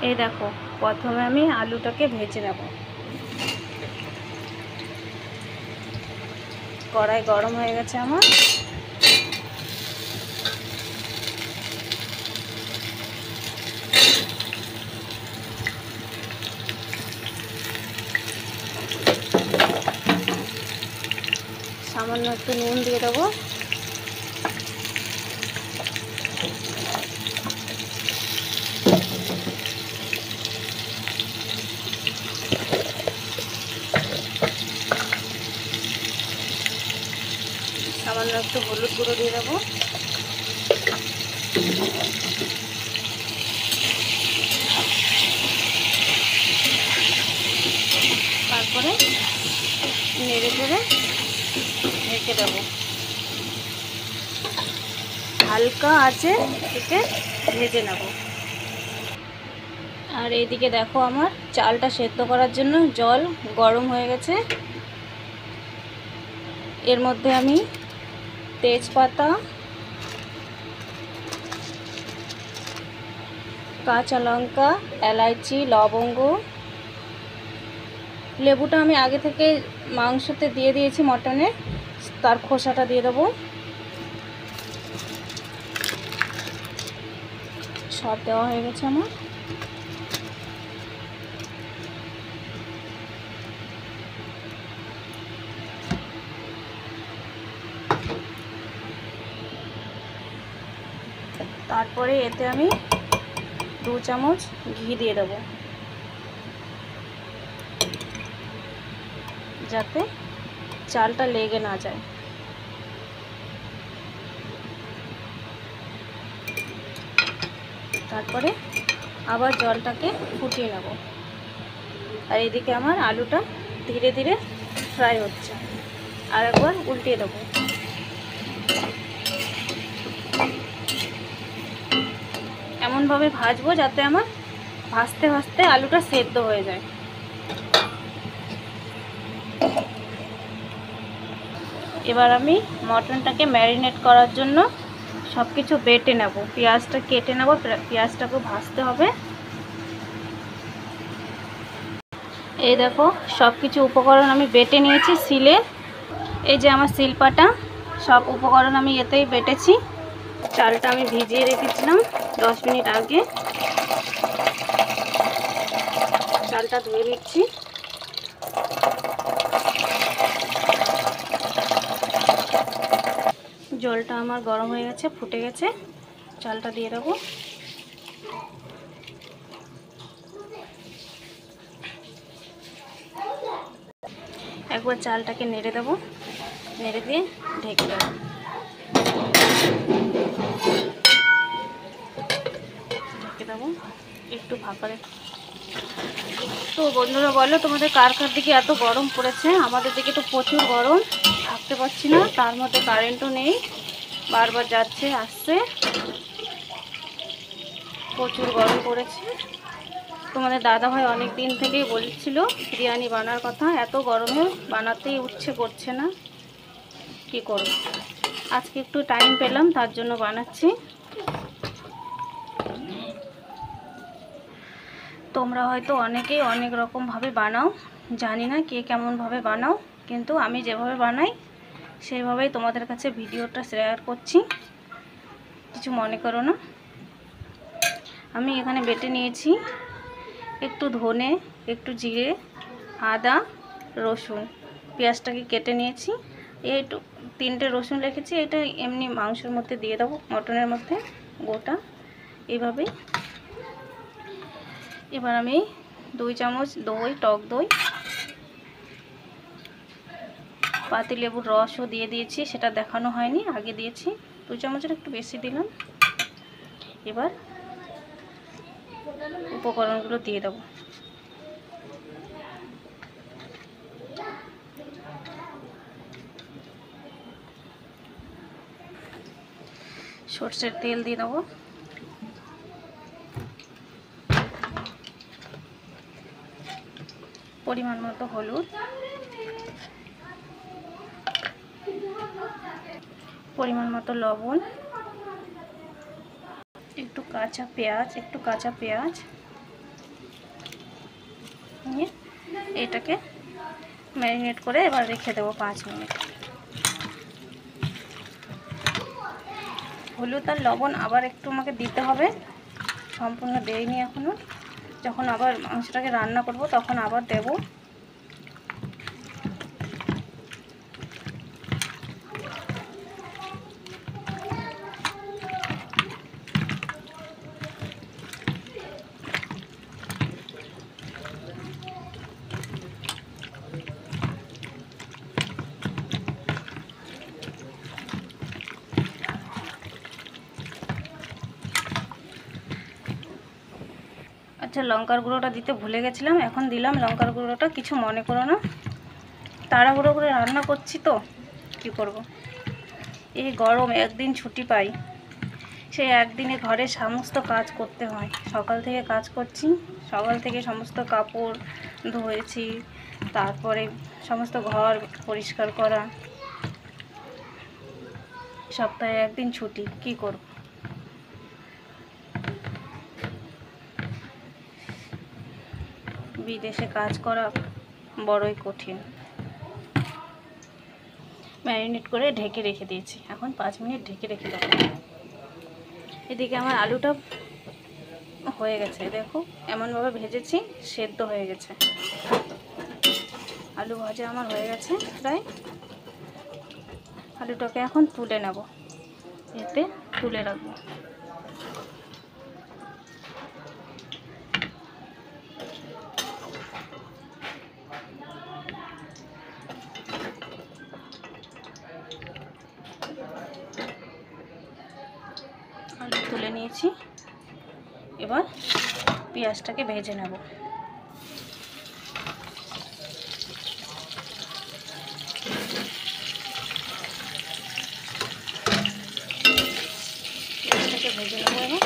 এই দেখো, প্রথমে আমি আলুটাকে ভেজে নেব। কড়াই গরম হয়ে গেছে আমার। সামান্য একটু নুন দিয়ে দেবো। সামান্য একটু হলুদ গুঁড়ো দিয়ে দেবো। তারপরে নেড়ে চেড়ে ঢেকে দেবো। হালকা আছে একে ভেজে নেব। আর এইদিকে দেখো, আমার চালটা সেদ্ধ করার জন্য জল গরম হয়ে গেছে। এর মধ্যে আমি তেজপাতা, কাঁচা লঙ্কা, এলাচি, লবঙ্গ, লেবুটা আমি আগে থেকে মাংসতে দিয়ে দিয়েছি, মটনে, তার খোসাটা দিয়ে দেবো। সব দেওয়া হয়ে গেছে আমার। তারপরে এতে আমি 2 চামচ ঘি দিয়ে দেবো, যাতে চালটা লেগে না যায়। তারপরে আবার জলটাকে ফুটিয়ে নেব। আর এদিকে আমার আলুটা ধীরে ধীরে ফ্রাই হচ্ছে। আর একবার উল্টিয়ে দেবো। এমনভাবে ভাজবো যাতে আমার ভাজতে ভাজতে আলুটা সেদ্ধ হয়ে যায়। এবার আমি মটনটাকে ম্যারিনেট করার জন্য সব কিছু বেটে নেব। পেঁয়াজটা কেটে নেব, পেঁয়াজটাকে ভাজতে হবে। এই দেখো, সব কিছু উপকরণ আমি বেটে নিয়েছি শিলে। এই যে আমার শিলপাটা, সব উপকরণ আমি এতেই বেটেছি। চালটা আমি ভিজিয়ে রেখেছিলাম 10 মিনিট আগে। চালটা ধুয়ে নিচ্ছি। জলটা আমার গরম হয়ে গেছে, ফুটে গেছে। চালটা দিয়ে দেবো। একবার চালটাকে নেড়ে দেবো, নেড়ে দিয়ে ঢেকে দেবো। ঢেকে দেবো, একটু ফাঁকা রেখে। তো বন্ধুরা বলো, তোমাদের কার কার দিকে এত গরম পড়েছে? আমাদের দিকে তো প্রচুর গরম, থাকতে পারছি না। তার মধ্যে কারেন্টও নেই, বারবার যাচ্ছে আসছে, প্রচুর গরম পড়েছে। তোমাদের দাদাভাই অনেক দিন থেকেই বলছিল বিরিয়ানি বানার কথা, এত গরমে বানাতেই উচ্ছে করছে না, কি করব। আজকে একটু টাইম পেলাম, তার জন্য বানাচ্ছি। তোমরা হয়তো অনেকেই অনেক রকমভাবে বানাও, জানি না কে কেমনভাবে বানাও, কিন্তু আমি যেভাবে বানাই সেইভাবেই তোমাদের কাছে ভিডিওটা শেয়ার করছি, কিছু মনে করো না। আমি এখানে বেটে নিয়েছি একটু ধনে, একটু জিরে, আদা, রসুন, পেঁয়াজটাকে কেটে নিয়েছি। এইটু 3টে রসুন রেখেছি, এটা এমনি মাংসের মধ্যে দিয়ে দেবো, মটনের মধ্যে গোটা এইভাবেই। এবার আমি 2 চামচ দই, টক দই, পাতিলেবুর রসও দিয়ে দিয়েছি, সেটা দেখানো হয়নি, আগে দিয়েছি। 2 চামচের একটু বেশি দিলাম। এবার উপকরণগুলো দিয়ে দেবো। সরষের তেল দিয়ে দেবো। পরিমাণ মতো হলুদ, পরিমাণ মতো লবণ, একটু কাঁচা পেঁয়াজ, নিয়ে এটাকে ম্যারিনেট করে এবার রেখে দেবো 5 মিনিট। হলুদ আর লবণ আবার একটু আমাকে দিতে হবে, সম্পূর্ণ দেইনি এখনও। যখন আবার মাংসটাকে রান্না করব তখন আবার দেব। আচ্ছা, লঙ্কার গুঁড়োটা দিতে ভুলে গেছিলাম, এখন দিলাম লঙ্কার গুঁড়োটা। কিছু মনে করো না, তাড়াহুড়ো করে রান্না করছি তো, কি করব। এই গরম, একদিন ছুটি পাই, সেই একদিনে ঘরে সমস্ত কাজ করতে হয়। সকাল থেকে কাজ করছি, সকাল থেকে সমস্ত কাপড় ধুয়েছি, তারপরে সমস্ত ঘর পরিষ্কার করা। সপ্তাহে একদিন ছুটি, কি করব। বিদেশে কাজ করা বড়ই কঠিন। ম্যারিনেট করে ঢেকে রেখে দিয়েছি, এখন 5 মিনিট ঢেকে রেখে দেবো। এদিকে আমার আলুটা হয়ে গেছে, দেখো এমনভাবে ভেজেছি, সেদ্ধ হয়ে গেছে। আলু ভাজা আমার হয়ে গেছে প্রায়। আলুটাকে এখন তুলে নেব, এতে তুলে রাখবো। আলু তুলে নিয়েছি, এবার পেঁয়াজটাকে ভেজে নেব। পেঁয়াজটাকে ভেজে নেব এবার।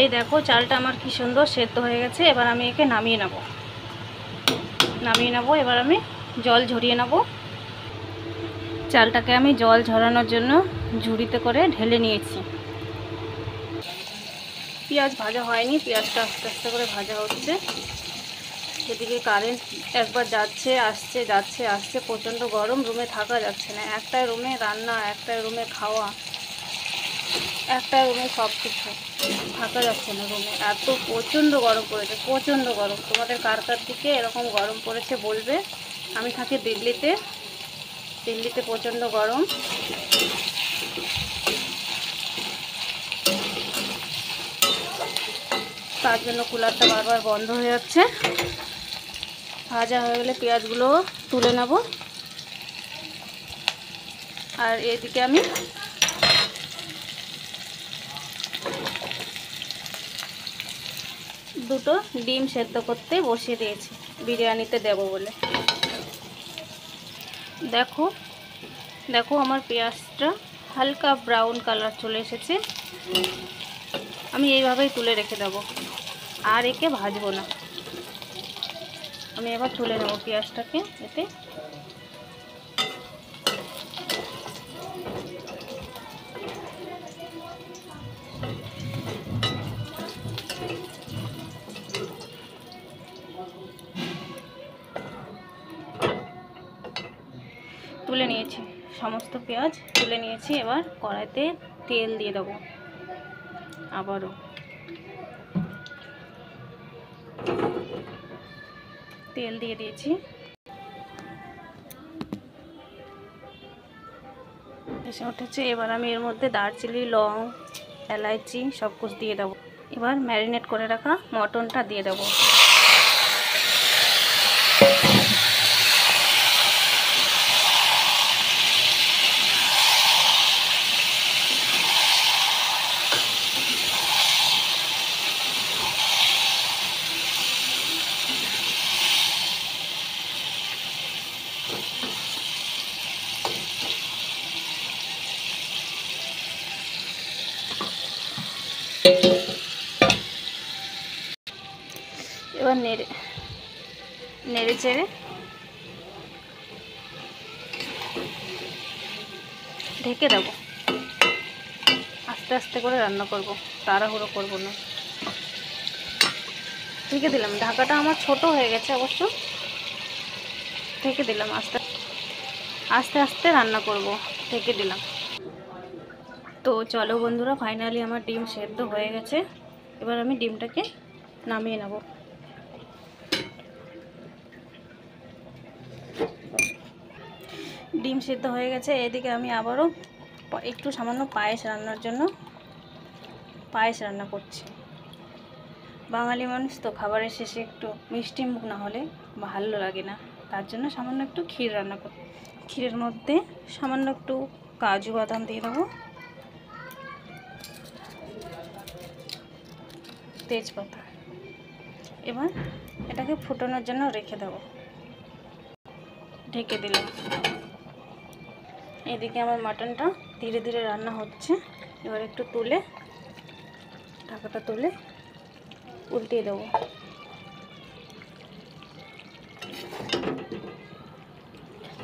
এই দেখো চালটা আমার কি সুন্দর সেদ্ধ হয়ে গেছে। এবার আমি একে নামিয়ে নেব। এবার আমি জল ঝরিয়ে নেব। চালটাকে আমি জল ঝরানোর জন্য ঝুড়িতে করে ঢেলে নিয়েছি। পেঁয়াজ ভাজা হয়নি, পেঁয়াজটা আস্তে আস্তে করে ভাজা হচ্ছে। এদিকে কারেন্ট একবার যাচ্ছে আসছে, যাচ্ছে আসছে। প্রচণ্ড গরম, রুমে থাকা যাচ্ছে না। একটা রুমে রান্না, একটা রুমে খাওয়া, একটা রুমে সব কিছু, থাকা যাচ্ছে না রুমে। এত প্রচণ্ড গরম পড়েছে, প্রচণ্ড গরম। তোমাদের কার কার দিকে এরকম গরম পড়েছে বলবে। আমি থাকি দিল্লিতে, দিল্লিতে প্রচণ্ড গরম। তার জন্য কুলারটা বারবার বন্ধ হয়ে যাচ্ছে। ভাজা হয়ে গেলে পেঁয়াজগুলো তুলে নেব। আর এদিকে আমি দুটো ডিম সেদ্ধ করতে বসিয়ে দিয়েছি, বিরিয়ানিতে দেব বলে। দেখো দেখো আমার পেঁয়াজটা হালকা ব্রাউন কালার চলে এসেছে। আমি এইভাবেই তুলে রেখে দেব, আর একে ভাজবো না। আমি এবার তুলে নেব পেঁয়াজটাকে। এতে তুলে নিয়েছি, সমস্ত পেঁয়াজ তুলে নিয়েছি। এবার কড়াইতে তেল দিয়ে দেবো। আবারও তেল দিয়ে দিয়েছি। এসে উঠেছে। এবার আমি এর মধ্যে দারচিনি, লং, এলাইচি সব কিছু দিয়ে দেবো। এবার ম্যারিনেট করে রাখা মটনটা দিয়ে দেবো। এবার নেড়ে চেড়ে ঢেকে দেবো। আস্তে আস্তে করে রান্না করব, তাড়াহুড়ো করব না। ঢেকে দিলাম। ঢাকাটা আমার ছোট হয়ে গেছে অবশ্য, ঢেকে দিলাম। আস্তে আস্তে আস্তে রান্না করব, ঢেকে দিলাম। তো চলো বন্ধুরা, ফাইনালি আমার ডিম সেদ্ধ হয়ে গেছে। এবার আমি ডিমটাকে নামিয়ে নেব। ডিম সেদ্ধ হয়ে গেছে। এদিকে আমি আবারও একটু সামান্য পায়েস রান্নার জন্য পায়েস রান্না করছি। বাঙালি মানুষ তো খাবারের শেষে একটু মিষ্টি মুখ না হলে ভালো লাগে না, তার জন্য সামান্য একটু ক্ষীর রান্না করি। ক্ষীরের মধ্যে সামান্য একটু কাজু বাদাম দিয়ে দেবো, তেজপাতা। এবার এটাকে ফুটানোর জন্য রেখে দেবো, ঢেকে দিলাম। এদিকে আমার মাটনটা ধীরে ধীরে রান্না হচ্ছে। এবার একটু তুলে, ঢাকাটা তুলে উল্টিয়ে দেবো।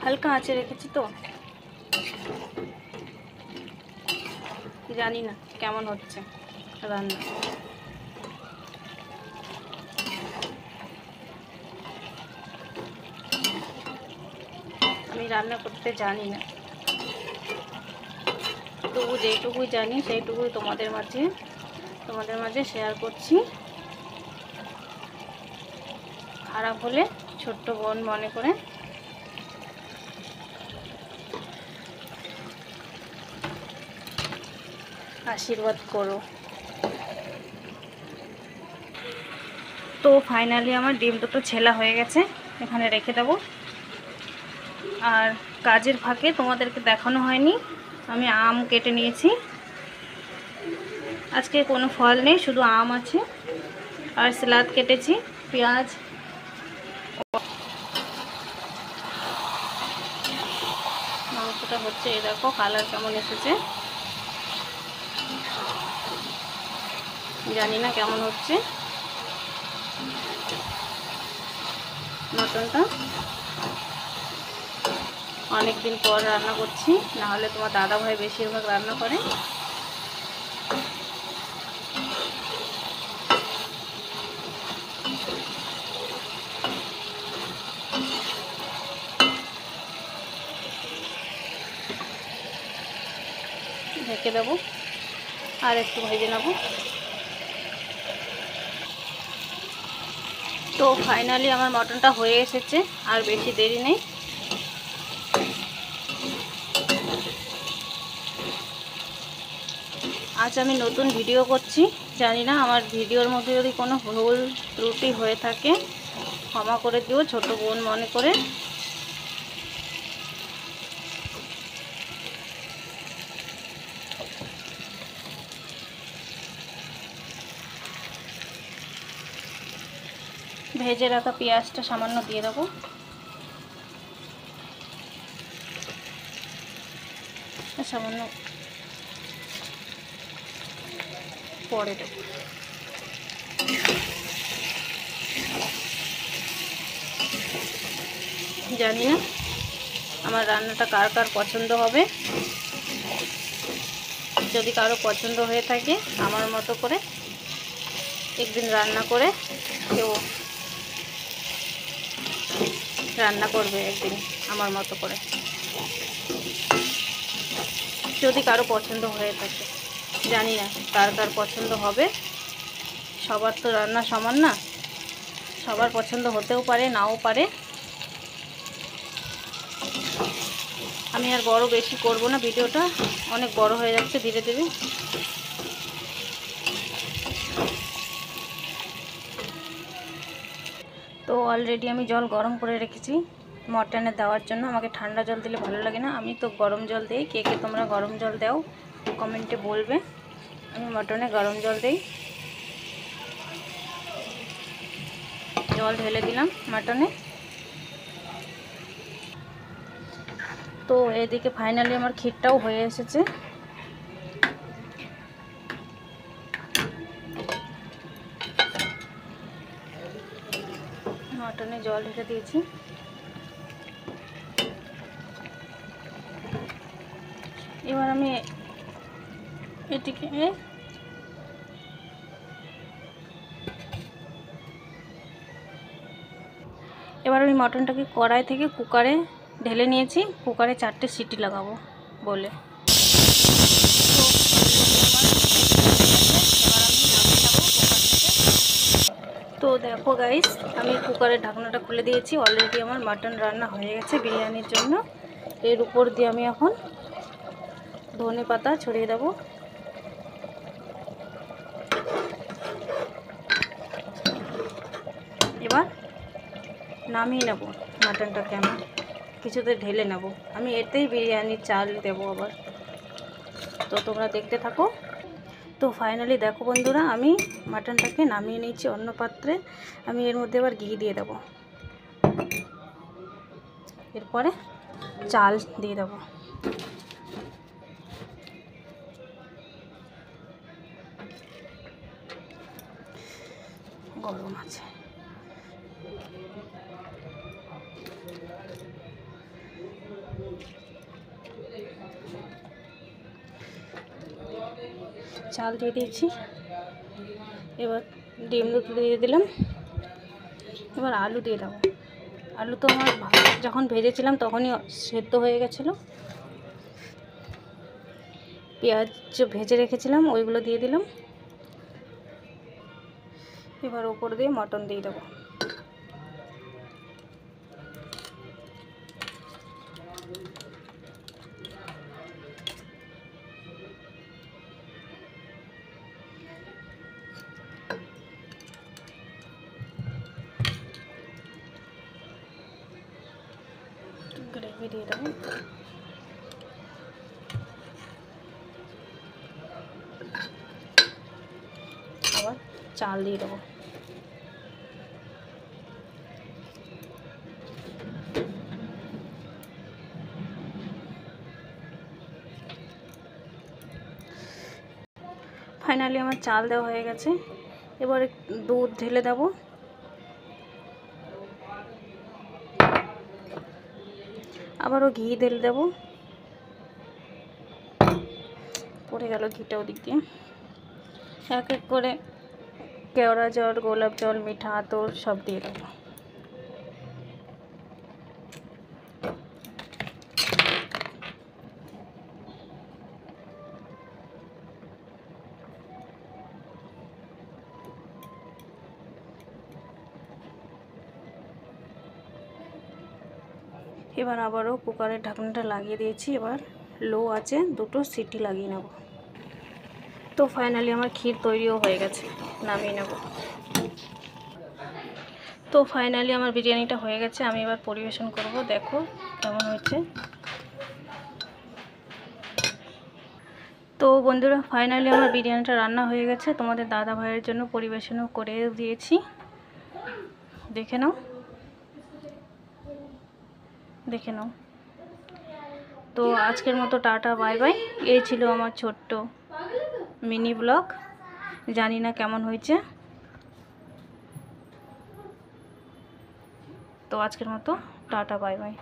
হালকা আঁচে রেখেছি তো, জানি না কেমন হচ্ছে রান্না। আমি রান্না করতে জানি না, তবু যেটুকুই জানি সেইটুকুই তোমাদের মাঝে শেয়ার করছি। খারাপ হলে ছোট্ট বোন মনে করে আশীর্বাদ করো। তো ফাইনালি আমার ডিম দুটো ছেলা হয়ে গেছে, এখানে রেখে দেবো। আর কাজের ফাঁকে তোমাদেরকে দেখানো হয়নি, আমি আম কেটে নিয়েছি। আজকে কোনো ফল নেই, শুধু আম আছে। আর সালাদ কেটেছি, পেঁয়াজ। মাংসটা হচ্ছে, এই দেখো কালার কেমন এসেছে, জানি না কেমন হচ্ছে। মটনটা অনেক দিন পর রান্না করছি, না হলে তোমার দাদা ভাই বেশিরভাগ রান্না করে। ঢেকে দেবো আর একটু ভেজে নেব। তো ফাইনালি আমার মটনটা হয়ে এসেছে, আর বেশি দেরি নেই। আজ আমি নতুন ভিডিও করছি, জানি না আমার ভিডিওর মধ্যে যদি কোনো ভুল ত্রুটি হয়ে থাকে ক্ষমা করে দিও, ছোট বোন মনে করে। ভেজে রাখা পেঁয়াজটা সামান্য দিয়ে দেবো, সামান্য পরে দেবো। জানি না আমার রান্নাটা কার কার পছন্দ হবে। যদি কারো পছন্দ হয়ে থাকে আমার মতো করে একদিন রান্না করে কেউ রান্না করবে একদিন আমার মতো করে, যদি কারো পছন্দ হয়ে থাকে। জানি না কার কার পছন্দ হবে, সবার তো রান্না সমান না, সবার পছন্দ হতেও পারে নাও পারে। আমি আর বেশি করব না, ভিডিওটা অনেক বড় হয়ে যাচ্ছে ধীরে ধীরে। তো অলরেডি আমি জল গরম করে রেখেছি মটনে দেওয়ার জন্য। আমাকে ঠান্ডা জল দিলে ভালো লাগে না, আমি তো গরম জল দিই। কে কে তোমরা গরম জল দাও কমেন্টে বলবে। আমি মটনে গরম জল দিই। জল ঢেলে দিলাম মটনে। তো এদিকে ফাইনালি আমার ক্ষীরটাও হয়ে এসেছে। মটনে জল ঢেলে দিয়েছি। এবার আমি এটিকে এবার আমি মটনটাকে কড়াই থেকে কুকারে ঢেলে নিয়েছি, কুকারে 4টে সিটি লাগাবো বলে। তো দেখো গাইস, আমি কুকারের ঢাকনাটা খুলে দিয়েছি। অলরেডি আমার মাটন রান্না হয়ে গেছে বিরিয়ানির জন্য। এর উপর দিয়ে আমি এখন ধনে পাতা ছড়িয়ে দেবো। এবার নামিয়ে নেব মাটনটাকে, আমি কিছুতে ঢেলে নেব। আমি এতেই বিরিয়ানির চাল দেবো আবার, তো তোমরা দেখতে থাকো। তো ফাইনালি দেখো বন্ধুরা, আমি মাটনটাকে নামিয়ে নিয়েছি অন্য পাত্রে। আমি এর মধ্যে এবার ঘি দিয়ে দেবো, এরপরে চাল দিয়ে দেবো। গরম আছে। চাল দিয়ে দিয়েছি, এবার ডিম দুটো দিয়ে দিলাম। এবার আলু দিয়ে দেবো। আলু তো আমার যখন ভেজেছিলাম তখনই সেদ্ধ হয়ে গেছিলো। পেঁয়াজ ভেজে রেখেছিলাম ওইগুলো দিয়ে দিলাম। এবার ওপর দিয়ে মটন দিয়ে দেবো। গ্রেভি দিয়ে দেবো। আবার চাল দিয়ে দেবো। ফাইনালি আমার চাল দেওয়া হয়ে গেছে। এবার দুধ ঢেলে দেবো। আবারও ঘি ঢেলে দেবো। পড়ে গেল ঘিটা ওদিক দিয়ে। এক এক করে কেওড়া জল, গোলাপ জল, মিঠা আতর সব দিয়ে দেবো। এবার আবারও কুকারের ঢাকনাটা লাগিয়ে দিয়েছি। এবার লো আছে 2টো সিটি লাগিয়ে নেব। তো ফাইনালি আমার ক্ষীর তৈরিও হয়ে গেছে, নামিয়ে নেব। তো ফাইনালি আমার বিরিয়ানিটা হয়ে গেছে, আমি এবার পরিবেশন করব। দেখো কেমন হয়েছে। তো বন্ধুরা, ফাইনালি আমার বিরিয়ানিটা রান্না হয়ে গেছে। তোমাদের দাদা ভাইয়ের জন্য পরিবেশনও করে দিয়েছি, দেখে নাও, দেখে নাও। তো আজকের মতো টাটা বাই বাই। এই ছিল আমার ছোট্ট মিনি ব্লগ। জানি না কেমন হয়েছে। তো আজকের মতো টাটা বাই বাই।